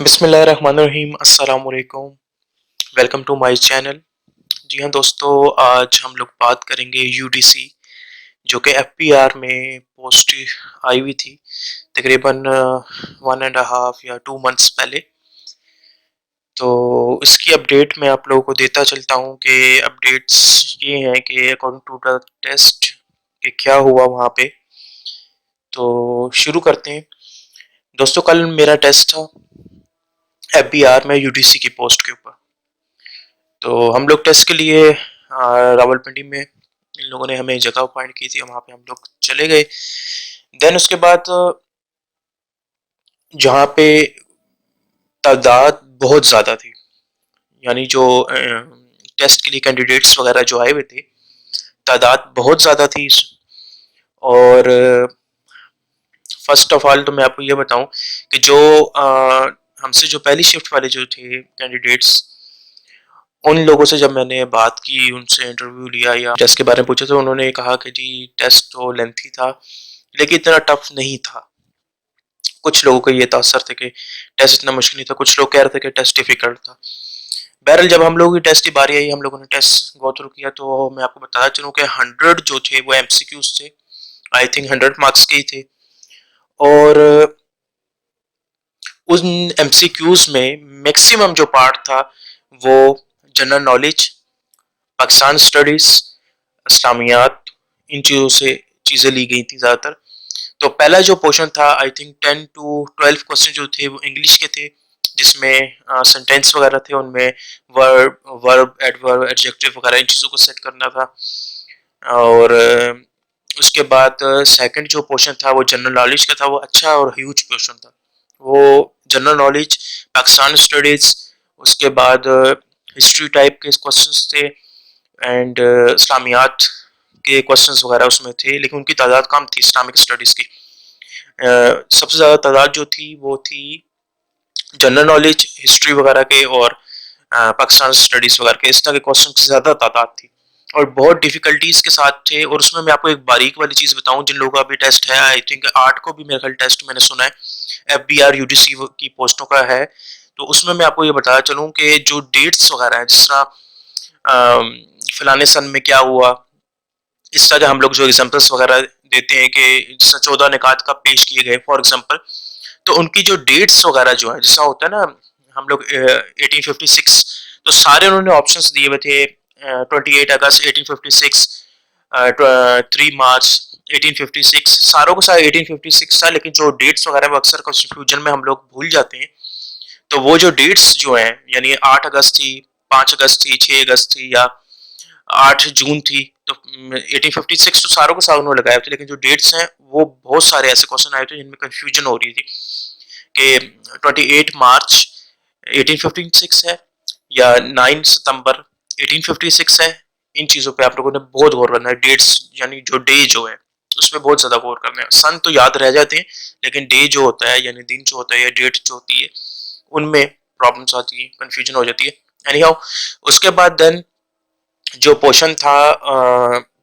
बिस्मिल्लाहिर्रहमानिर्रहीम अस्सलाम वालेकुम। Welcome to my channel. जी हाँ दोस्तों, आज हम लोग बात करेंगे यूडीसी जो कि एफपीआर में पोस्ट आई हुई थी तकरीबन 1.5 या 2 मंथ्स पहले। तो इसकी अपडेट मैं आप लोगों को देता चलता हूँ कि अपडेट्स ये हैं कि अकॉर्डिंग टू द टेस्ट कि क्या हुआ वहाँ पे। तो शुरू करते हैं दोस्तों। कल मेरा टेस्ट था एफपीआर में यूडीसी की पोस्ट के ऊपर। तो हम लोग टेस्ट के लिए रावलपिंडी में इन लोगों ने हमें जगह अपॉइंट की थी, वहाँ पे हम लोग चले गए। देन उसके बाद जहाँ पे तादाद बहुत ज़्यादा थी, यानी जो टेस्ट के लिए कैंडिडेट्स वगैरह जो आए हुए थे, तादाद बहुत ज़्यादा थी। और फर्स्ट ऑफ ऑल तो मैं आपको ये बताऊं कि जो हमसे जो पहली शिफ्ट वाले जो थे कैंडिडेट्स, उन लोगों से जब मैंने बात की, उनसे इंटरव्यू लिया या टेस्ट के बारे में पूछा, तो उन्होंने कहा कि जी टेस्ट तो लेंथी था लेकिन इतना टफ नहीं था। कुछ लोगों को ये तासर थे कि टेस्ट इतना मुश्किल नहीं था, कुछ लोग कह रहे थे कि टेस्ट डिफिकल्ट था। बहरहाल जब हम लोगों की टेस्ट की बारी आई, हम लोगों ने टेस्ट गो थ्रू किया, तो मैं आपको बताना चलूँ कि 100 जो थे वो एमसीक्यूज थे। आई थिंक 100 मार्क्स के ही थे। और उन एमसीक्यूज में मैक्सिमम जो पार्ट था वो जनरल नॉलेज, पाकिस्तान स्टडीज, इस्लामियात, इन चीज़ों से चीज़ें ली गई थी ज़्यादातर। तो पहला जो पोर्शन था, आई थिंक 10 to 12 क्वेश्चन जो थे वो इंग्लिश के थे, जिसमें सेंटेंस वगैरह थे, उनमें वर्ब वर्ब एडवर्ब एडजेक्टिव वगैरह इन चीज़ों को सेट करना था। और उसके बाद सेकंड जो पोर्शन था वो जनरल नॉलेज का था। वो अच्छा और ह्यूज पोर्शन था। वो जनरल नॉलेज, पाकिस्तान स्टडीज, उसके बाद हिस्ट्री टाइप के क्वेश्चंस थे, एंड इस्लामियात के क्वेश्चंस वगैरह उसमें थे, लेकिन उनकी तादाद कम थी इस्लामिक स्टडीज़ की। सबसे ज़्यादा तादाद जो थी वो थी जनरल नॉलेज, हिस्ट्री वगैरह के, और पाकिस्तान स्टडीज़ वगैरह के। इस तरह के क्वेश्चन की ज़्यादा तादाद थी और बहुत डिफ़िकल्टीज़ के साथ थे। और उसमें मैं आपको एक बारीक वाली चीज़ बताऊं, जिन लोगों का अभी टेस्ट है, आई थिंक 8 को भी मेरे ख्याल टेस्ट मैंने सुना है एफबीआर यूडीसी की पोस्टों का है। तो उसमें मैं आपको ये बताया चलूँ कि जो डेट्स वगैरह हैं, जिस तरह फलाने सन में क्या हुआ, इस तरह के हम लोग जो एग्जाम्पल्स वगैरह देते हैं कि जिस 14 निकात का पेश किए गए फॉर एग्जाम्पल, तो उनकी जो डेट्स वगैरह जो है, जैसा होता है ना हम लोग 1856, तो सारे उन्होंने ऑप्शंस दिए हुए थे। 28 अगस्त 1856, 3 मार्च 1856, सारों को सारा 1856 था। लेकिन जो डेट्स वगैरह में अक्सर कंफ्यूजन में हम लोग भूल जाते हैं। तो वो जो डेट्स जो हैं, यानी 8 अगस्त थी, 5 अगस्त थी, 6 अगस्त थी, या 8 जून थी, तो 1856 तो सारों को सारों उन्होंने लगाए थे। लेकिन जो डेट्स हैं वो बहुत सारे ऐसे क्वेश्चन आए थे जिनमें कंफ्यूजन हो रही थी कि 28 मार्च 1856 है या 9 सितंबर 1856 है। इन चीज़ों पे आप लोगों ने बहुत गौर करना है। डेट्स यानी जो डे जो है उस पर बहुत ज़्यादा गौर करना है। सन तो याद रह जाते हैं, लेकिन डे जो होता है यानी दिन जो होता है या डेट जो होती है, उनमें प्रॉब्लम्स आती है, कंफ्यूजन हो जाती है। एनी हाउ, उसके बाद देन जो पोर्शन था,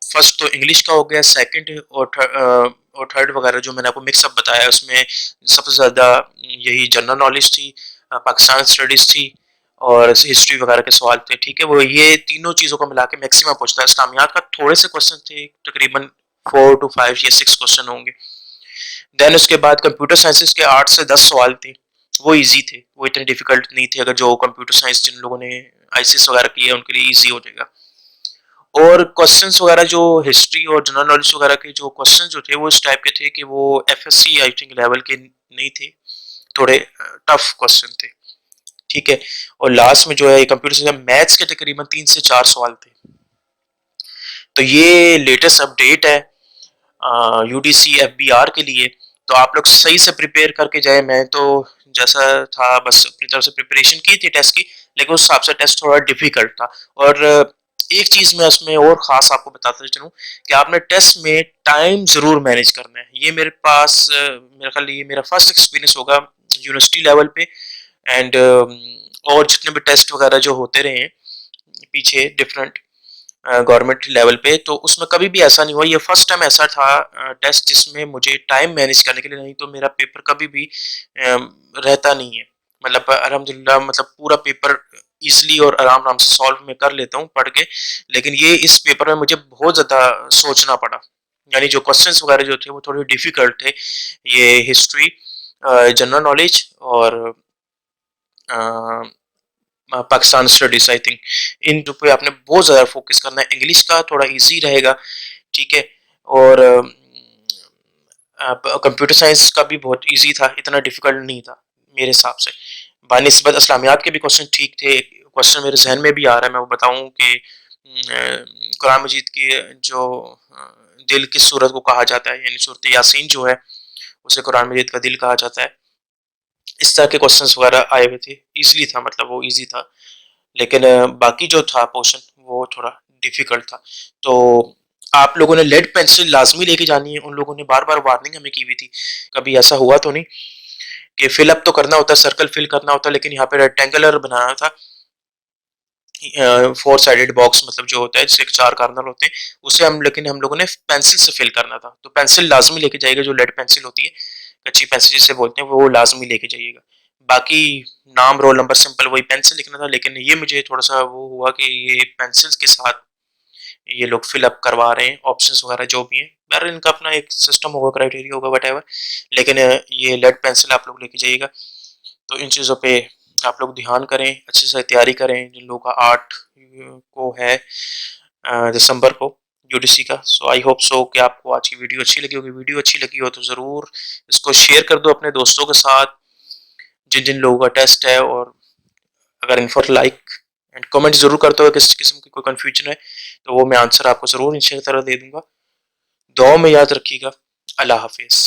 फर्स्ट तो इंग्लिश का हो गया, सेकंड और थर्ड वगैरह जो मैंने आपको मिक्सअप बताया, उसमें सबसे ज़्यादा यही जनरल नॉलेज थी, पाकिस्तान स्टडीज़ थी, और हिस्ट्री वगैरह के सवाल थे। ठीक है, वो ये तीनों चीज़ों को मिला के मैक्सिमम पूछता है। इस्लामियात का थोड़े से क्वेश्चन थे, तकरीबन 4 to 5 या 6 क्वेश्चन होंगे। देन उसके बाद कंप्यूटर साइंसेस के 8 से 10 सवाल थे। वो इजी थे, वो इतने डिफिकल्ट नहीं थे। अगर जो कंप्यूटर साइंस जिन लोगों ने आईसीएस वगैरह की है उनके लिए इजी हो जाएगा। और क्वेश्चंस वगैरह जो हिस्ट्री और जनरल नॉलेज वगैरह के जो क्वेश्चन जो थे वो इस टाइप के थे कि वो एफएससी आई थिंक लेवल के नहीं थे, थोड़े टफ क्वेश्चन थे। ठीक है, और लास्ट में जो है कंप्यूटर साइंस मैथ्स के तकरीबन 3 से 4 सवाल थे। तो ये लेटेस्ट अपडेट है यूडीसी एफबीआर के लिए। तो आप लोग सही से प्रिपेयर करके जाए। मैं तो जैसा था बस अपनी तरफ से प्रिपरेशन की थी टेस्ट की, लेकिन उस हिसाब से टेस्ट थोड़ा डिफिकल्ट था। और एक चीज मैं उसमें और खास आपको बताता चलूं कि आपने टेस्ट में टाइम जरूर मैनेज करना है। ये मेरे पास मेरे ख्याल ये मेरा फर्स्ट एक्सपीरियंस होगा यूनिवर्सिटी लेवल पे, एंड और जितने भी टेस्ट वगैरह जो होते रहे हैं पीछे डिफरेंट गवर्नमेंट लेवल पे, तो उसमें कभी भी ऐसा नहीं हुआ। ये फर्स्ट टाइम ऐसा था टेस्ट जिसमें मुझे टाइम मैनेज करने के लिए, नहीं तो मेरा पेपर कभी भी रहता नहीं है। मतलब अल्हम्दुलिल्लाह मतलब पूरा पेपर ईज़िली और आराम-आराम से सॉल्व मैं कर लेता हूँ पढ़ के। लेकिन ये इस पेपर में मुझे बहुत ज़्यादा सोचना पड़ा। यानी जो क्वेश्चंस वगैरह जो थे वो थोड़े डिफ़िकल्ट थे। ये हिस्ट्री, जनरल नॉलेज और अ पाकिस्तान स्टडीज़ आई थिंक, इन 2 पे आपने बहुत ज़्यादा फ़ोकस करना है। इंग्लिश का थोड़ा ईज़ी रहेगा, ठीक है? और कंप्यूटर साइंस का भी बहुत ईज़ी था, इतना डिफ़िकल्ट नहीं था मेरे हिसाब से। बानिस्बत इस्लामियात के भी क्वेश्चन ठीक थे। क्वेश्चन मेरे ज़हन में भी आ रहा है, मैं वो बताऊँ कि कुरान मजीद की जो दिल किस सूरत को कहा जाता है, यानी सूरत यासीन जो है, उसे कुरान मजीद का दिल कहा जाता है। इस तरह के क्वेश्चंस वगैरह आए हुए थे, ईज़िली था, मतलब वो ईज़ी था। लेकिन बाकी जो था पोर्शन वो थोड़ा डिफिकल्ट था। तो आप लोगों ने लेड पेंसिल लाज़मी लेके जानी है, उन लोगों ने बार-बार वार्निंग हमें की हुई थी। कभी ऐसा हुआ तो नहीं कि फिल अप तो करना होता है, सर्कल फिल करना होता है, लेकिन यहाँ पे रेक्टेंगुलर बनाना था। 4 साइडेड बॉक्स मतलब जो होता है जिसके 4 कॉर्नर होते हैं, उसे हम लोगों ने पेंसिल से फिल करना था। तो पेंसिल लाज़मी लेके जाइएगा, जो लेड पेंसिल होती है, कच्ची पेंसिल जिसे बोलते हैं, वो लाज़मी लेके जाइएगा। बाकी नाम, रोल नंबर सिंपल वही पेन से लिखना था, लेकिन ये मुझे थोड़ा-सा वो हुआ कि ये पेंसिल्स के साथ ये लोग फिल अप करवा रहे हैं, ऑप्शंस वगैरह जो भी हैं। बहरहाल इनका अपना एक सिस्टम होगा, क्राइटेरिया होगा, व्हाटएवर। लेकिन ये लेड पेंसिल आप लोग लेके जाइएगा। तो इन चीज़ों पे आप लोग ध्यान करें, अच्छे से तैयारी करें। जिन लोगों का 8 को है दिसंबर को यूडीसी का। सो आई होप सो कि आपको आज की वीडियो अच्छी लगी होगी। वीडियो अच्छी लगी हो तो ज़रूर इसको शेयर कर दो अपने दोस्तों के साथ, जिन-जिन लोगों का टेस्ट है। और अगर इन्फो लाइक एंड कमेंट ज़रूर करते हो, किस किस्म की कोई कन्फ्यूजन है तो वो मैं आंसर आपको ज़रूर इंशाल्लाह दे दूँगा। दुआ में याद रखिएगा। अल्लाह हाफ़िज़।